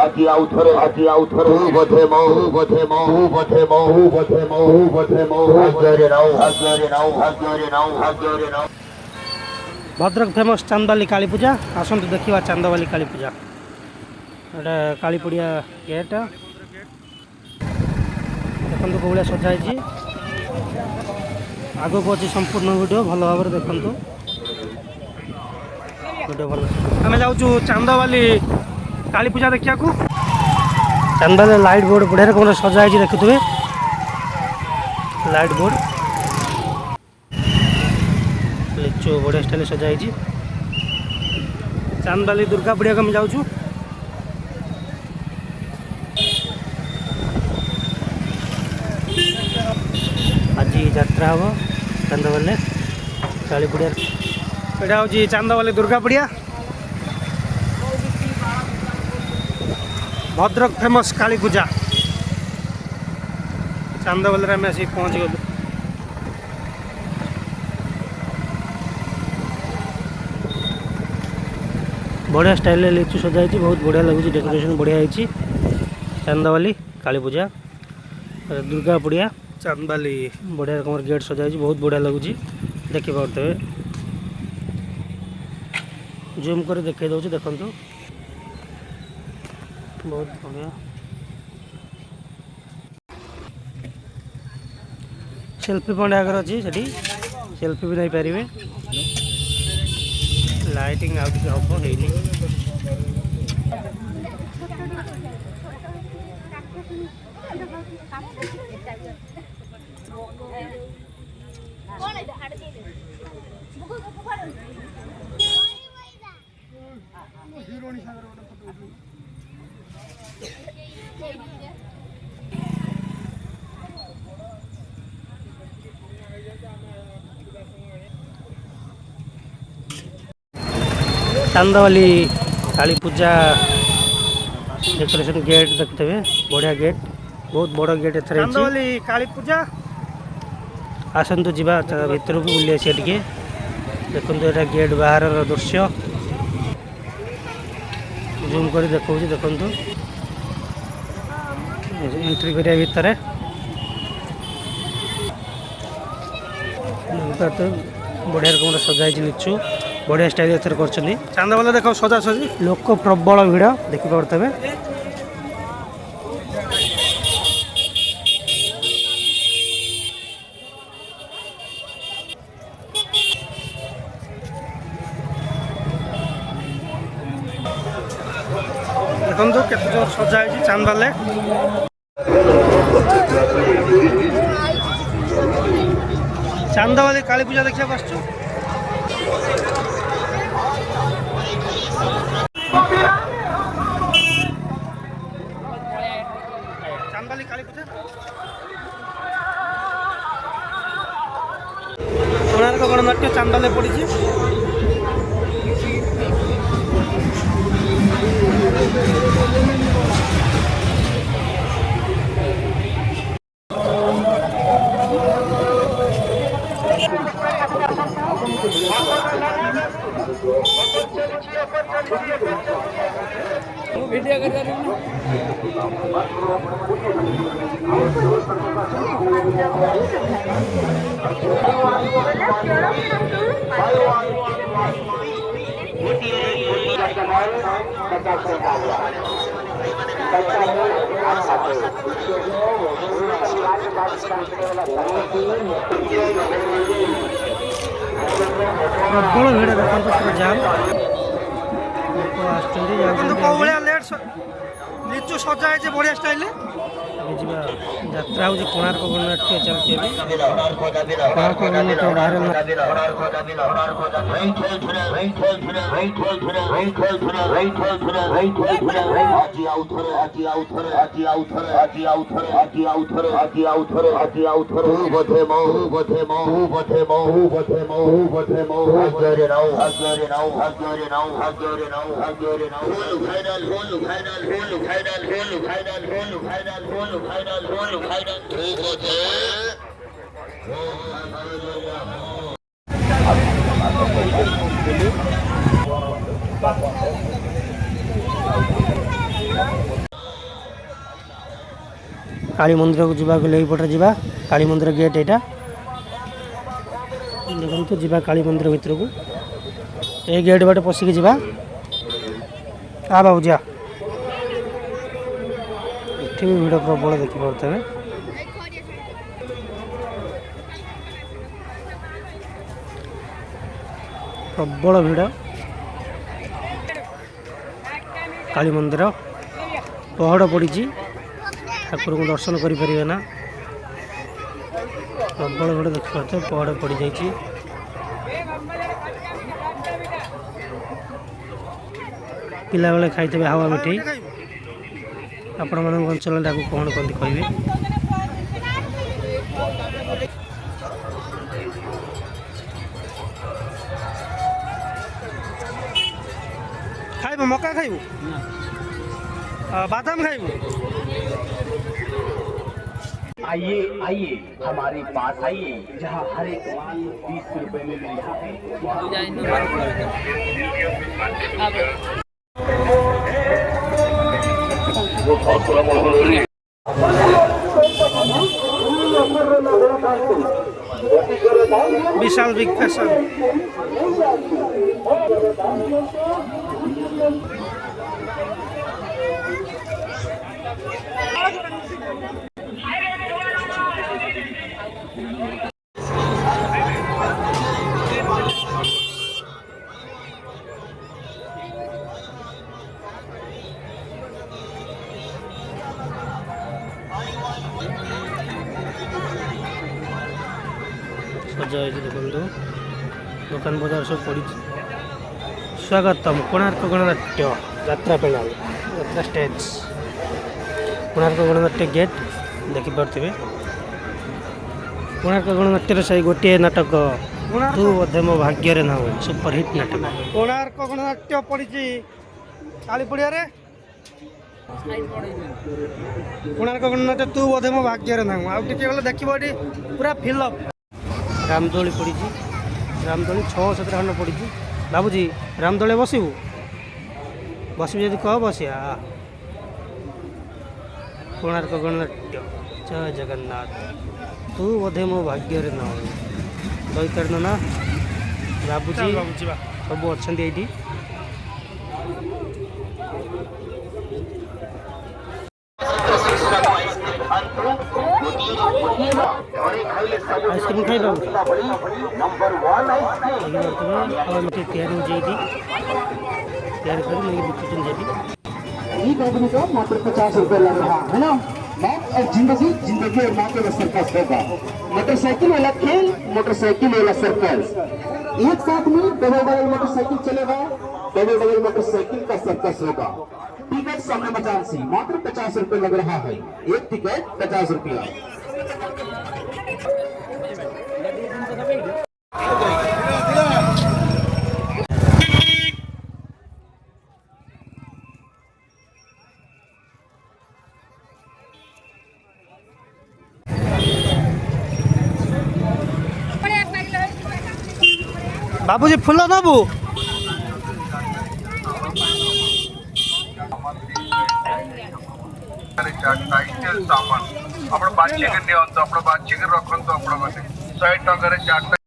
আজি আউথরে বধে মহু বধে মহু বধে মহু বধে মহু বধে মহু ভাগ্যরে নাও ভাগ্যরে নাও ভাগ্যরে নাও ভাগ্যরে নাও। भद्रक फेमस चांदाली काली पूजा आसतु देखा चांदावाली काली पूजा एटा काली पड़िया गेट देखो कौलिया सजाई आग को अच्छी संपूर्ण वीडियो भल भाव देखु वीडियो भल आम जाऊँ चांदावाली काली पूजा देखा चांदावाली लाइट बोर्ड बढ़िया रकम सजाई देखुए लाइट बोर्ड लिचु बढ़िया स्टाइल सजाई चांदाली दुर्गा पूजा को जाऊँ आज यात्रा हम चांदावाली काली पूजा यहाँ हूँ चांदावाली दुर्गा पूजा भद्रक फेमस काली पूजा चांदावाली आम आसिक पहुँची गलु बढ़िया स्टाइल लिचु सजाई बहुत बढ़िया लगुच डेकोरेशन बढ़िया है चांदावाली काली पूजा दुर्गा पूजा चांदावाली बढ़िया रकम गेट सजाई बहुत बढ़िया लगुच देखी पारे जूम कर देखे दूँ देखु बहुत बढ़िया सेल्फी पॉइंट आगे अच्छी से सेल्फी भी नहीं पारे लाइटिंग आउट हम है चांदावाली काली पूजा डेकोरेशन गेट देखते हैं बढ़िया गेट बहुत बड़ गेट एथर चांदावाली काली पूजा आसतु जीवा भीतर को बुली आसिए टे देखो यहाँ गेट बाहर दृश्य जूम कर देखा देखु एंट्री करिया भितर बढ़िया रकम सजाई लिचु बढ़िया स्टाइल एथर कर चांदावाली देख सजा सजी लोक प्रबल भिड़ देखी पारे देखो केते जोर सजाई चांदावाली चांदावाली काली पूजा देखा आसछु चांदावाली काली पूजा कोणार्क गणनाट्य चांदावाली पड़ी वीडियो कर प्रबल भिड़ देखो पूरा जाम लिचु सजाई बढ़िया स्टाइल यात्रा हूँ कोणार्क गणनाट्य चलती कोणार्क गणनाट्य बाहर काली मंदिर को जीवा गले पटे जीवा काली मंदिर गेट एटा देखो जीवा काली मंदिर भितर को ये गेट बाटे पशिक जीवा आ बाबू जा ये भी भिड़ प्रबल देखिपे प्रबल भिड़ काली मंदिर पहड़ पड़ी ठाकुर को दर्शन करें ना प्रबल भिड़ देखिए पहड़ पड़ जाइए पिला बेले खाई हावा मिठाई आपण मान अंचल कौन कहते कहे खाइब मका खाइब बादाम खाइब आइए आइए हमारे पास आइए जहाँ हर एक माल 20 रुपए में मिल रहा है। विशाल बिग फैशन सजा देखो दुकान बजार सब पड़ी स्वागतम कोणार्क गणनाट्य यात्रा पेनाल यात्रा स्टेज कोणार्क गणनाट्य गेट देखिपे कोणार्क गणनाट्यर से गोटे नाटक तू बोधे मो भाग्य ना सुपरहिट नाटक कोणार्क गणनाट्य पड़ी काली पड़िया कोणार्क गणनाट्य तू बोधे मो भाग्य ना आगे गले देखो ये पूरा फिलअप रामदोली पड़ी रामदोली 6-7 खंड पड़ी बाबूजी रामदोली बसबू बस जब कह बसिया कोणार्क गणनाट्य जय जगन्नाथ तू बोधे मो भाग्य ना दईतर ना बाबूजी सब अच्छा ये आइसक्रीम खाई बाबू तैयारी हो जाएगी तैयारी कर एक आदमी का मात्र 50 रुपए लग रहा है ना। मौत और जिंदगी जिंदगी और मौत का सर्कस होगा। मोटरसाइकिल वाला खेल मोटरसाइकिल वाला सर्कस एक साथ में डबल डबल मोटरसाइकिल चलेगा डबल डबल मोटरसाइकिल का सर्कस होगा। टिकट सामने मचान सी मात्र 50 रुपए लग रहा है एक टिकट 50 रुपया। बाबूजी फुल नबू सामान आपण 5 चिकन नियंतो आपण 5 चिकन रखंतो आपण 100 टंका रे 4